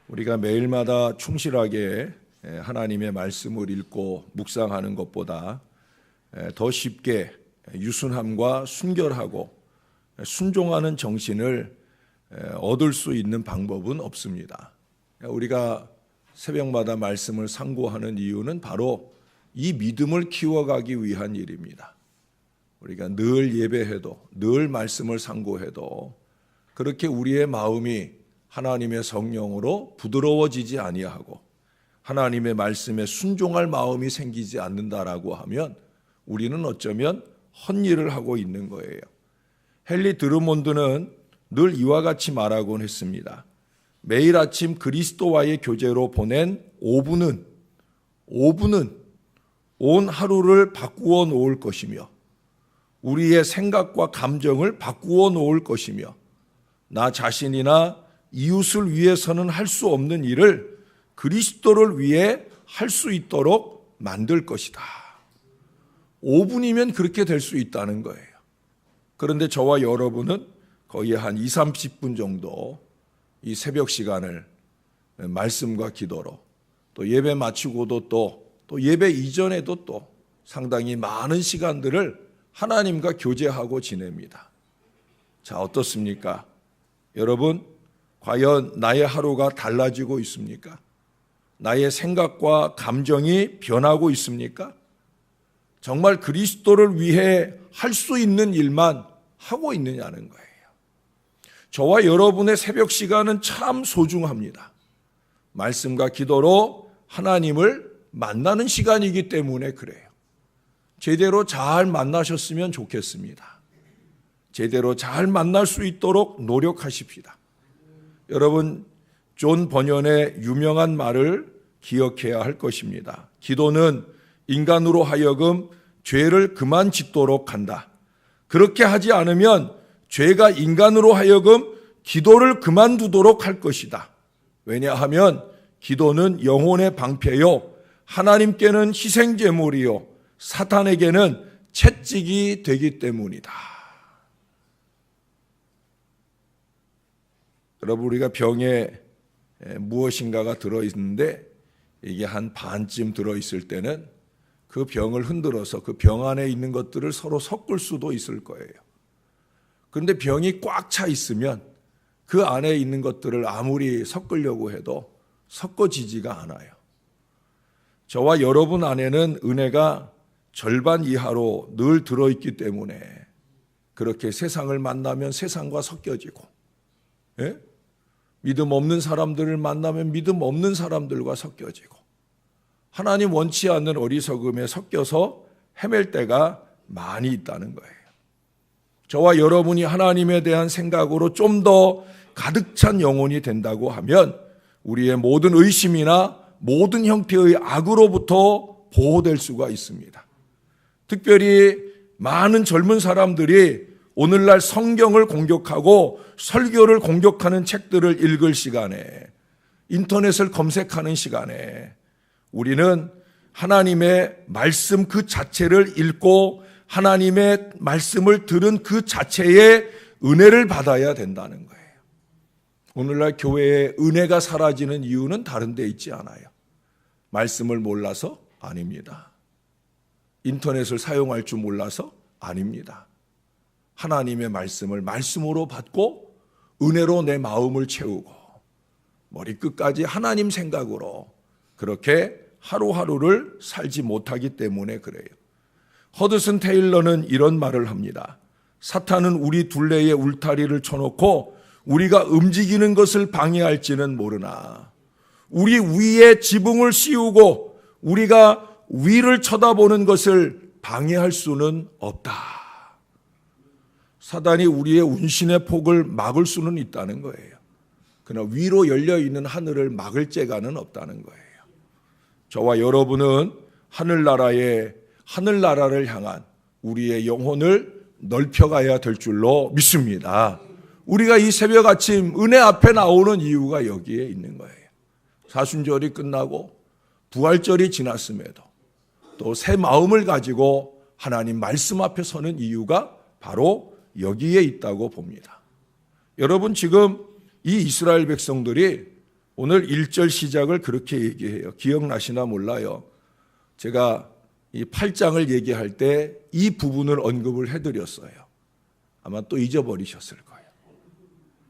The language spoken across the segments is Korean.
우리가 매일마다 충실하게 하나님의 말씀을 읽고 묵상하는 것보다 더 쉽게 유순함과 순결하고 순종하는 정신을 얻을 수 있는 방법은 없습니다. 우리가 새벽마다 말씀을 상고하는 이유는 바로 이 믿음을 키워가기 위한 일입니다. 우리가 늘 예배해도 늘 말씀을 상고해도 그렇게 우리의 마음이 하나님의 성령으로 부드러워지지 아니하고 하나님의 말씀에 순종할 마음이 생기지 않는다라고 하면 우리는 어쩌면 헛일을 하고 있는 거예요. 헨리 드르몬드는 늘 이와 같이 말하곤 했습니다. 매일 아침 그리스도와의 교제로 보낸 5분은 온 하루를 바꾸어 놓을 것이며 우리의 생각과 감정을 바꾸어 놓을 것이며 나 자신이나 이웃을 위해서는 할 수 없는 일을 그리스도를 위해 할 수 있도록 만들 것이다. 5분이면 그렇게 될 수 있다는 거예요. 그런데 저와 여러분은 거의 한 20-30분 정도 이 새벽 시간을 말씀과 기도로 또 예배 마치고도 또 예배 이전에도 또 상당히 많은 시간들을 하나님과 교제하고 지냅니다. 자, 어떻습니까? 여러분, 과연 나의 하루가 달라지고 있습니까? 나의 생각과 감정이 변하고 있습니까? 정말 그리스도를 위해 할 수 있는 일만 하고 있느냐는 거예요. 저와 여러분의 새벽 시간은 참 소중합니다. 말씀과 기도로 하나님을 만나는 시간이기 때문에 그래요. 제대로 잘 만나셨으면 좋겠습니다. 제대로 잘 만날 수 있도록 노력하십시다. 여러분, 존 버년의 유명한 말을 기억해야 할 것입니다. 기도는 인간으로 하여금 죄를 그만 짓도록 한다. 그렇게 하지 않으면 죄가 인간으로 하여금 기도를 그만두도록 할 것이다. 왜냐하면 기도는 영혼의 방패요, 하나님께는 희생제물이요, 사탄에게는 채찍이 되기 때문이다. 여러분, 우리가 병에 무엇인가가 들어있는데 이게 한 반쯤 들어있을 때는 그 병을 흔들어서 그 병 안에 있는 것들을 서로 섞을 수도 있을 거예요. 그런데 병이 꽉 차 있으면 그 안에 있는 것들을 아무리 섞으려고 해도 섞어지지가 않아요. 저와 여러분 안에는 은혜가 절반 이하로 늘 들어있기 때문에 그렇게 세상을 만나면 세상과 섞여지고, 예? 믿음 없는 사람들을 만나면 믿음 없는 사람들과 섞여지고 하나님 원치 않는 어리석음에 섞여서 헤맬 때가 많이 있다는 거예요. 저와 여러분이 하나님에 대한 생각으로 좀 더 가득 찬 영혼이 된다고 하면 우리의 모든 의심이나 모든 형태의 악으로부터 보호될 수가 있습니다. 특별히 많은 젊은 사람들이 오늘날 성경을 공격하고 설교를 공격하는 책들을 읽을 시간에, 인터넷을 검색하는 시간에 우리는 하나님의 말씀 그 자체를 읽고 하나님의 말씀을 들은 그 자체의 은혜를 받아야 된다는 거예요. 오늘날 교회의 은혜가 사라지는 이유는 다른 데 있지 않아요. 말씀을 몰라서? 아닙니다. 인터넷을 사용할 줄 몰라서? 아닙니다. 하나님의 말씀을 말씀으로 받고 은혜로 내 마음을 채우고 머리끝까지 하나님 생각으로 그렇게 하루하루를 살지 못하기 때문에 그래요. 허드슨 테일러는 이런 말을 합니다. 사탄은 우리 둘레에 울타리를 쳐놓고 우리가 움직이는 것을 방해할지는 모르나 우리 위에 지붕을 씌우고 우리가 위를 쳐다보는 것을 방해할 수는 없다. 사단이 우리의 운신의 폭을 막을 수는 있다는 거예요. 그러나 위로 열려있는 하늘을 막을 재간은 없다는 거예요. 저와 여러분은 하늘나라를 향한 우리의 영혼을 넓혀가야 될 줄로 믿습니다. 우리가 이 새벽 아침 은혜 앞에 나오는 이유가 여기에 있는 거예요. 사순절이 끝나고 부활절이 지났음에도 또 새 마음을 가지고 하나님 말씀 앞에 서는 이유가 바로 여기에 있다고 봅니다. 여러분, 지금 이 이스라엘 백성들이 오늘 1절 시작을 그렇게 얘기해요. 기억나시나 몰라요. 제가 이 8장을 얘기할 때 이 부분을 언급을 해드렸어요. 아마 또 잊어버리셨을 거예요.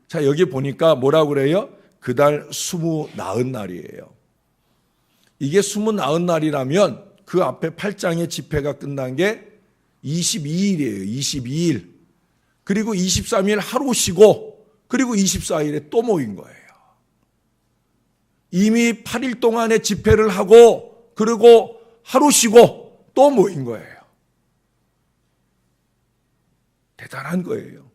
자, 여기 보니까 뭐라고 그래요? 그달 20 나은 날이에요. 이게 20 나은 날이라면 그 앞에 8장의 집회가 끝난 게 22일이에요. 22일. 그리고 23일 하루 쉬고 그리고 24일에 또 모인 거예요. 이미 8일 동안의 집회를 하고 그리고 하루 쉬고 또 모인 거예요. 대단한 거예요.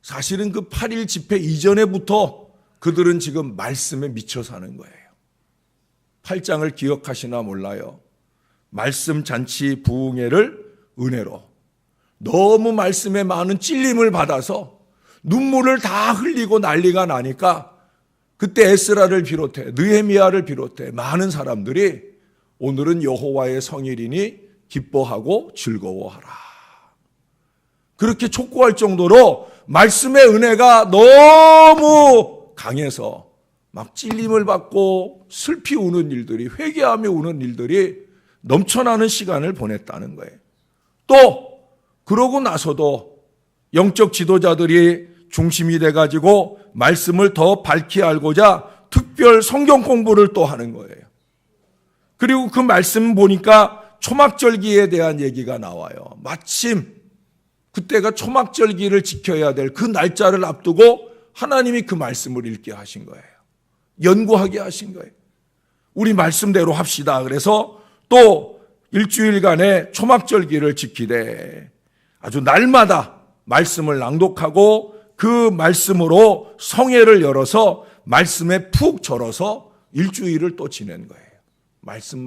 사실은 그 8일 집회 이전에부터 그들은 지금 말씀에 미쳐 사는 거예요. 8장을 기억하시나 몰라요. 말씀 잔치 부흥회를 은혜로 너무 말씀에 많은 찔림을 받아서 눈물을 다 흘리고 난리가 나니까 그때 에스라를 비롯해 느헤미야를 비롯해 많은 사람들이 오늘은 여호와의 성일이니 기뻐하고 즐거워하라. 그렇게 촉구할 정도로 말씀의 은혜가 너무 강해서 막 찔림을 받고 슬피 우는 일들이, 회개하며 우는 일들이 넘쳐나는 시간을 보냈다는 거예요. 또 그러고 나서도 영적 지도자들이 중심이 돼가지고 말씀을 더 밝히 알고자 특별 성경 공부를 또 하는 거예요. 그리고 그 말씀 보니까 초막절기에 대한 얘기가 나와요. 마침 그때가 초막절기를 지켜야 될 그 날짜를 앞두고 하나님이 그 말씀을 읽게 하신 거예요. 연구하게 하신 거예요. 우리 말씀대로 합시다. 그래서 또 일주일간의 초막절기를 지키되 아주 날마다 말씀을 낭독하고 그 말씀으로 성회를 열어서 말씀에 푹 절어서 일주일을 또 지낸 거예요. 말씀.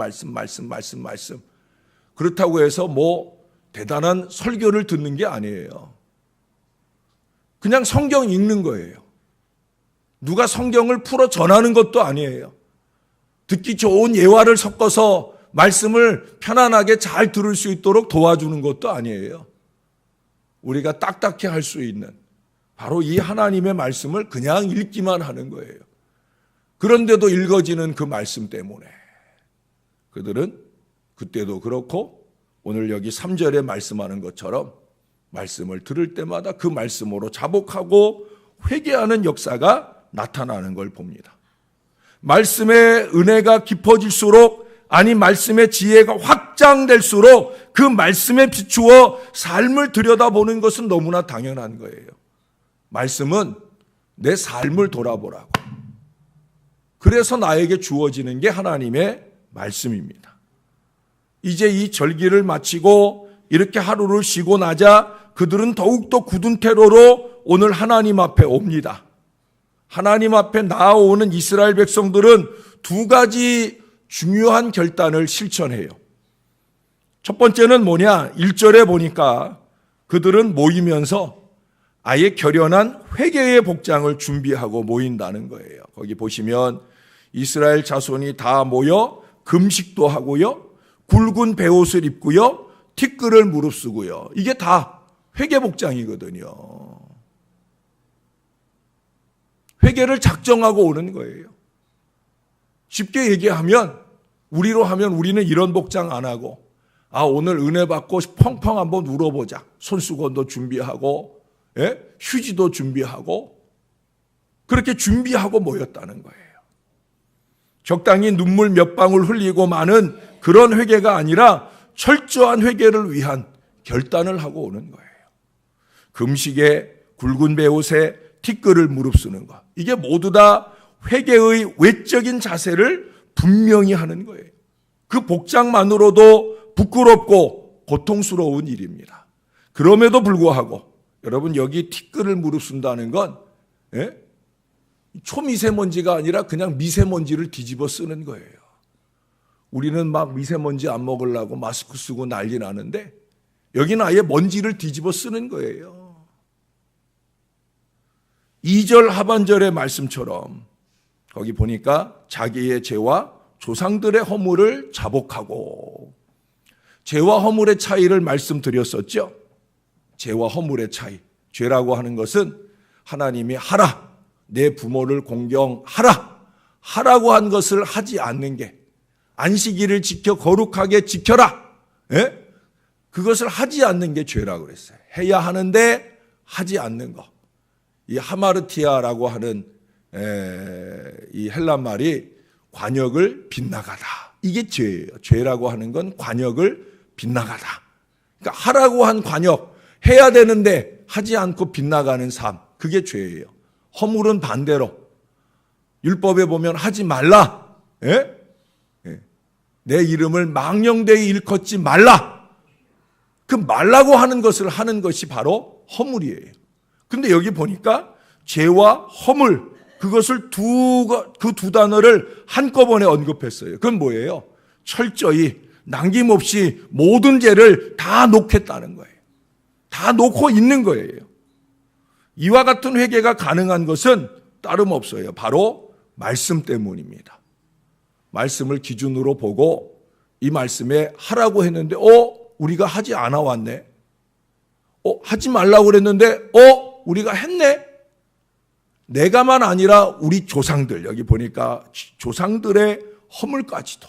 그렇다고 해서 뭐 대단한 설교를 듣는 게 아니에요. 그냥 성경 읽는 거예요. 누가 성경을 풀어 전하는 것도 아니에요. 듣기 좋은 예화를 섞어서 말씀을 편안하게 잘 들을 수 있도록 도와주는 것도 아니에요. 우리가 딱딱해 할 수 있는 바로 이 하나님의 말씀을 그냥 읽기만 하는 거예요. 그런데도 읽어지는 그 말씀 때문에 그들은 그때도 그렇고 오늘 여기 3절에 말씀하는 것처럼 말씀을 들을 때마다 그 말씀으로 자복하고 회개하는 역사가 나타나는 걸 봅니다. 말씀의 은혜가 깊어질수록 아니 말씀의 지혜가 확장될수록 그 말씀에 비추어 삶을 들여다보는 것은 너무나 당연한 거예요. 말씀은 내 삶을 돌아보라고. 그래서 나에게 주어지는 게 하나님의 말씀입니다. 이제 이 절기를 마치고 이렇게 하루를 쉬고 나자 그들은 더욱더 굳은 태로로 오늘 하나님 앞에 옵니다. 하나님 앞에 나아오는 이스라엘 백성들은 두 가지 중요한 결단을 실천해요. 첫 번째는 뭐냐? 1절에 보니까 그들은 모이면서 아예 결연한 회개의 복장을 준비하고 모인다는 거예요. 거기 보시면 이스라엘 자손이 다 모여 금식도 하고요. 굵은 베옷을 입고요. 티끌을 무릅쓰고요. 이게 다 회개 복장이거든요. 회개를 작정하고 오는 거예요. 쉽게 얘기하면 우리로 하면 우리는 이런 복장 안 하고 오늘 은혜 받고 펑펑 한번 울어보자. 손수건도 준비하고 휴지도 준비하고 그렇게 준비하고 모였다는 거예요. 적당히 눈물 몇 방울 흘리고 마는 그런 회개가 아니라 철저한 회개를 위한 결단을 하고 오는 거예요. 금식에 굵은 베옷에 티끌을 무릅쓰는 것. 이게 모두 다 회개의 외적인 자세를 분명히 하는 거예요. 그 복장만으로도 부끄럽고 고통스러운 일입니다. 그럼에도 불구하고 여러분 여기 티끌을 무릅쓴다는 건 초미세먼지가 아니라 그냥 미세먼지를 뒤집어 쓰는 거예요. 우리는 막 미세먼지 안 먹으려고 마스크 쓰고 난리 나는데 여기는 아예 먼지를 뒤집어 쓰는 거예요. 2절 하반절의 말씀처럼 거기 보니까 자기의 죄와 조상들의 허물을 자복하고 죄와 허물의 차이를 말씀드렸었죠. 죄와 허물의 차이. 죄라고 하는 것은 하나님이 하라. 내 부모를 공경하라 하라고 한 것을 하지 않는 게, 안식일을 지켜 거룩하게 지켜라. 예? 그것을 하지 않는 게 죄라고 그랬어요. 해야 하는데 하지 않는 거. 이 하마르티아라고 하는 이 헬란 말이 관역을 빗나가다. 이게 죄예요. 죄라고 하는 건 관역을 빗나가다. 그러니까 하라고 한 관역, 해야 되는데 하지 않고 빗나가는 삶. 그게 죄예요. 허물은 반대로. 율법에 보면 하지 말라. 예? 내 이름을 망령되이 일컫지 말라. 그 말라고 하는 것을 하는 것이 바로 허물이에요. 근데 여기 보니까 죄와 허물, 그것을 그 두 단어를 한꺼번에 언급했어요. 그건 뭐예요? 철저히 남김없이 모든 죄를 다 놓겠다는 거예요. 다 놓고 있는 거예요. 이와 같은 회개가 가능한 것은 다름 없어요. 바로 말씀 때문입니다. 말씀을 기준으로 보고 이 말씀에 하라고 했는데 우리가 하지 않아 왔네. 하지 말라고 그랬는데 우리가 했네. 내가만 아니라 우리 조상들, 여기 보니까 조상들의 허물까지도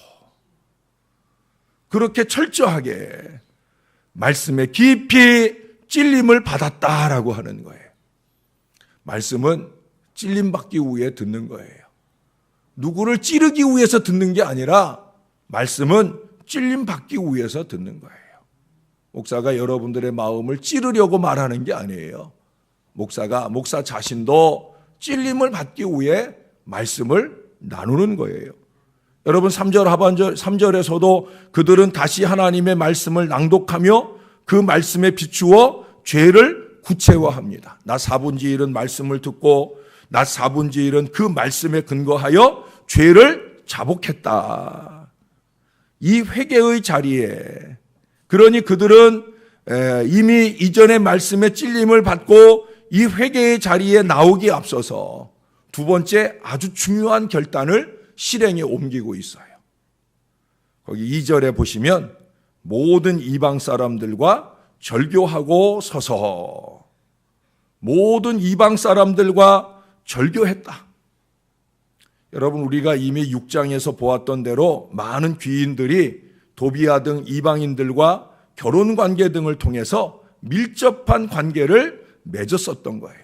그렇게 철저하게 말씀에 깊이 찔림을 받았다라고 하는 거예요. 말씀은 찔림받기 위해 듣는 거예요. 누구를 찌르기 위해서 듣는 게 아니라 말씀은 찔림받기 위해서 듣는 거예요. 목사가 여러분들의 마음을 찌르려고 말하는 게 아니에요. 목사 자신도 찔림을 받기 위해 말씀을 나누는 거예요. 여러분 3절 하반절 3절에서도 그들은 다시 하나님의 말씀을 낭독하며 그 말씀에 비추어 죄를 구체화합니다. 나 사분지일은 말씀을 듣고 나 사분지일은 그 말씀에 근거하여 죄를 자복했다. 이 회개의 자리에, 그러니 그들은 이미 이전의 말씀에 찔림을 받고 이 회개의 자리에 나오기에 앞서서 두 번째 아주 중요한 결단을 실행에 옮기고 있어요. 거기 2절에 보시면 모든 이방 사람들과 절교하고 서서, 모든 이방 사람들과 절교했다. 여러분, 우리가 이미 6장에서 보았던 대로 많은 귀인들이 도비아 등 이방인들과 결혼 관계 등을 통해서 밀접한 관계를 맺었었던 거예요.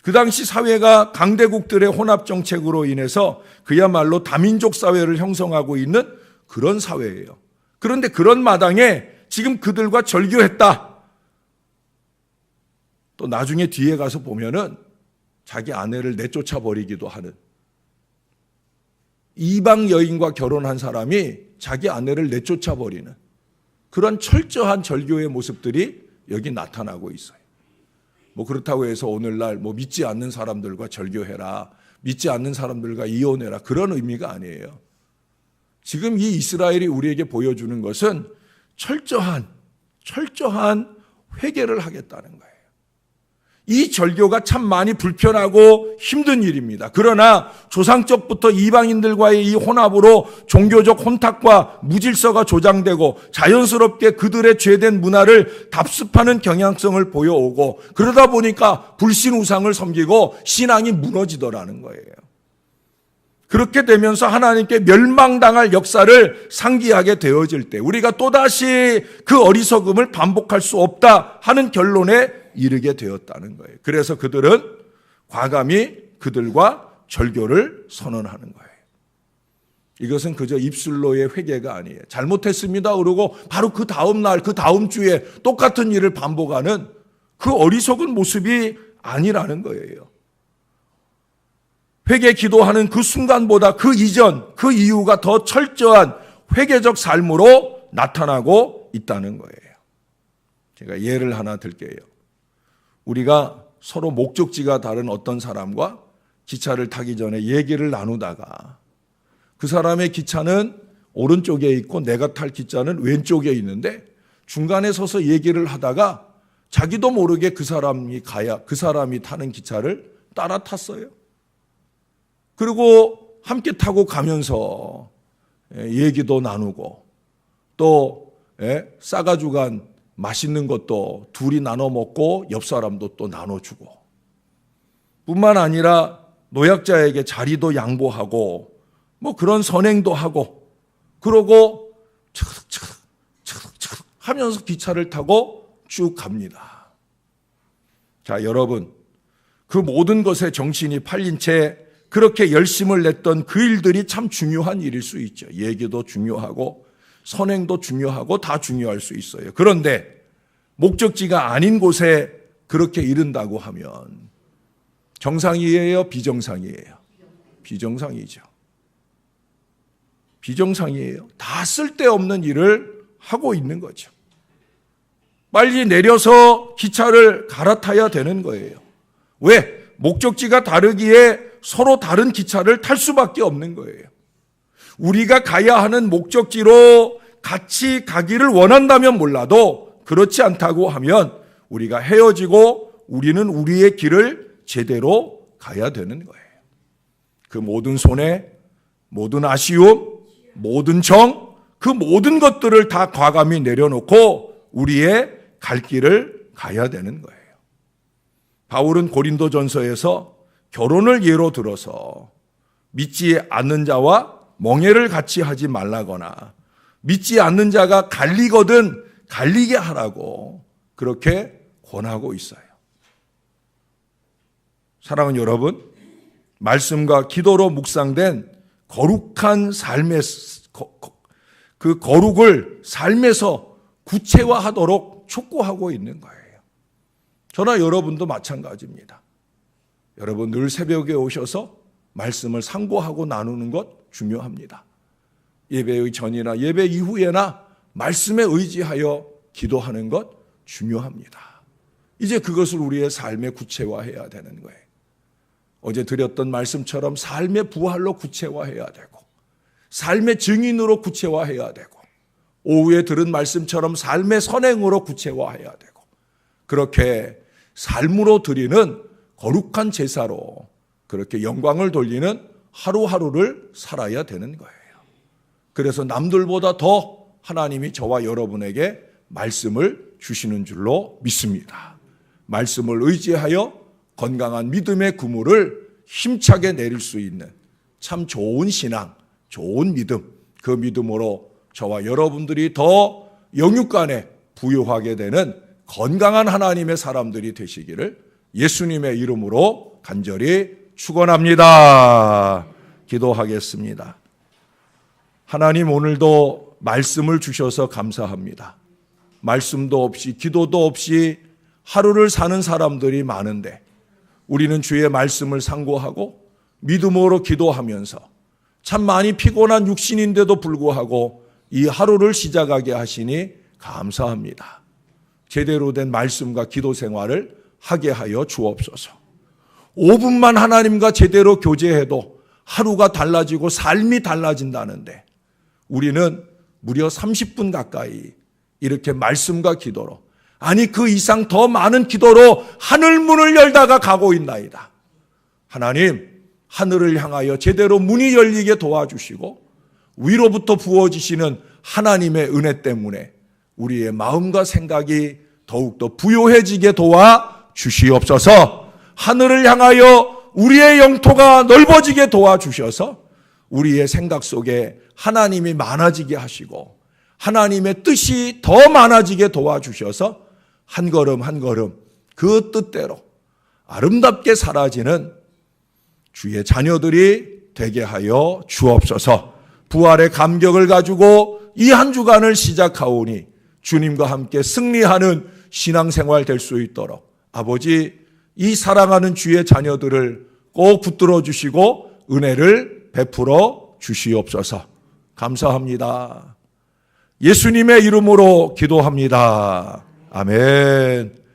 그 당시 사회가 강대국들의 혼합 정책으로 인해서 그야말로 다민족 사회를 형성하고 있는 그런 사회예요. 그런데 그런 마당에 지금 그들과 절교했다. 또 나중에 뒤에 가서 보면은 자기 아내를 내쫓아 버리기도 하는, 이방 여인과 결혼한 사람이 자기 아내를 내쫓아 버리는 그런 철저한 절교의 모습들이 여기 나타나고 있어요. 그렇다고 해서 오늘날 믿지 않는 사람들과 절교해라, 믿지 않는 사람들과 이혼해라, 그런 의미가 아니에요. 지금 이 이스라엘이 우리에게 보여주는 것은 철저한 회개를 하겠다는 거예요. 이 절교가 참 많이 불편하고 힘든 일입니다. 그러나 조상적부터 이방인들과의 이 혼합으로 종교적 혼탁과 무질서가 조장되고 자연스럽게 그들의 죄된 문화를 답습하는 경향성을 보여오고, 그러다 보니까 불신 우상을 섬기고 신앙이 무너지더라는 거예요. 그렇게 되면서 하나님께 멸망당할 역사를 상기하게 되어질 때 우리가 또다시 그 어리석음을 반복할 수 없다 하는 결론에 이르게 되었다는 거예요. 그래서 그들은 과감히 그들과 절교를 선언하는 거예요. 이것은 그저 입술로의 회개가 아니에요. 잘못했습니다 그러고 바로 그 다음 날, 그 다음 주에 똑같은 일을 반복하는 그 어리석은 모습이 아니라는 거예요. 회개 기도하는 그 순간보다 그 이전, 그 이후가 더 철저한 회개적 삶으로 나타나고 있다는 거예요. 제가 예를 하나 들게요. 우리가 서로 목적지가 다른 어떤 사람과 기차를 타기 전에 얘기를 나누다가 그 사람의 기차는 오른쪽에 있고 내가 탈 기차는 왼쪽에 있는데 중간에 서서 얘기를 하다가 자기도 모르게 그 사람이 타는 기차를 따라 탔어요. 그리고 함께 타고 가면서 얘기도 나누고 또 싸가지고 간 맛있는 것도 둘이 나눠 먹고 옆 사람도 또 나눠주고, 뿐만 아니라 노약자에게 자리도 양보하고 뭐 그런 선행도 하고 그러고 차득차득 하면서 기차를 타고 쭉 갑니다. 자, 여러분, 그 모든 것에 정신이 팔린 채 그렇게 열심을 냈던 그 일들이 참 중요한 일일 수 있죠. 얘기도 중요하고 선행도 중요하고 다 중요할 수 있어요. 그런데 목적지가 아닌 곳에 그렇게 이른다고 하면 정상이에요? 비정상이에요? 비정상이죠. 비정상이에요. 다 쓸데없는 일을 하고 있는 거죠. 빨리 내려서 기차를 갈아타야 되는 거예요. 왜? 목적지가 다르기에 서로 다른 기차를 탈 수밖에 없는 거예요. 우리가 가야 하는 목적지로 같이 가기를 원한다면 몰라도 그렇지 않다고 하면 우리가 헤어지고 우리는 우리의 길을 제대로 가야 되는 거예요. 그 모든 손해, 모든 아쉬움, 모든 정, 그 모든 것들을 다 과감히 내려놓고 우리의 갈 길을 가야 되는 거예요. 바울은 고린도전서에서 결혼을 예로 들어서 믿지 않는 자와 멍해를 같이 하지 말라거나 믿지 않는 자가 갈리거든 갈리게 하라고 그렇게 권하고 있어요. 사랑하는 여러분, 말씀과 기도로 묵상된 거룩한 삶의 그 거룩을 삶에서 구체화하도록 촉구하고 있는 거예요. 저나 여러분도 마찬가지입니다. 여러분 늘 새벽에 오셔서 말씀을 상고하고 나누는 것 중요합니다. 예배의 전이나 예배 이후에나 말씀에 의지하여 기도하는 것 중요합니다. 이제 그것을 우리의 삶에 구체화해야 되는 거예요. 어제 드렸던 말씀처럼 삶의 부활로 구체화해야 되고 삶의 증인으로 구체화해야 되고 오후에 들은 말씀처럼 삶의 선행으로 구체화해야 되고 그렇게 삶으로 드리는 거룩한 제사로 그렇게 영광을 돌리는 하루하루를 살아야 되는 거예요. 그래서 남들보다 더 하나님이 저와 여러분에게 말씀을 주시는 줄로 믿습니다. 말씀을 의지하여 건강한 믿음의 그물을 힘차게 내릴 수 있는 참 좋은 신앙, 좋은 믿음, 그 믿음으로 저와 여러분들이 더 영육간에 부유하게 되는 건강한 하나님의 사람들이 되시기를 예수님의 이름으로 간절히 축원합니다. 기도하겠습니다. 하나님, 오늘도 말씀을 주셔서 감사합니다. 말씀도 없이 기도도 없이 하루를 사는 사람들이 많은데 우리는 주의 말씀을 상고하고 믿음으로 기도하면서 참 많이 피곤한 육신인데도 불구하고 이 하루를 시작하게 하시니 감사합니다. 제대로 된 말씀과 기도 생활을 하게 하여 주옵소서. 5분만 하나님과 제대로 교제해도 하루가 달라지고 삶이 달라진다는데 우리는 무려 30분 가까이 이렇게 말씀과 기도로, 아니 그 이상 더 많은 기도로 하늘 문을 열다가 가고 있나이다. 하나님, 하늘을 향하여 제대로 문이 열리게 도와주시고 위로부터 부어지시는 하나님의 은혜 때문에 우리의 마음과 생각이 더욱더 부요해지게 도와주시옵소서. 하늘을 향하여 우리의 영토가 넓어지게 도와주셔서 우리의 생각 속에 하나님이 많아지게 하시고 하나님의 뜻이 더 많아지게 도와주셔서 한 걸음 한 걸음 그 뜻대로 아름답게 사라지는 주의 자녀들이 되게 하여 주옵소서. 부활의 감격을 가지고 이 한 주간을 시작하오니 주님과 함께 승리하는 신앙생활 될 수 있도록 아버지, 이 사랑하는 주의 자녀들을 꼭 붙들어 주시고 은혜를 베풀어 주시옵소서. 감사합니다. 예수님의 이름으로 기도합니다. 아멘.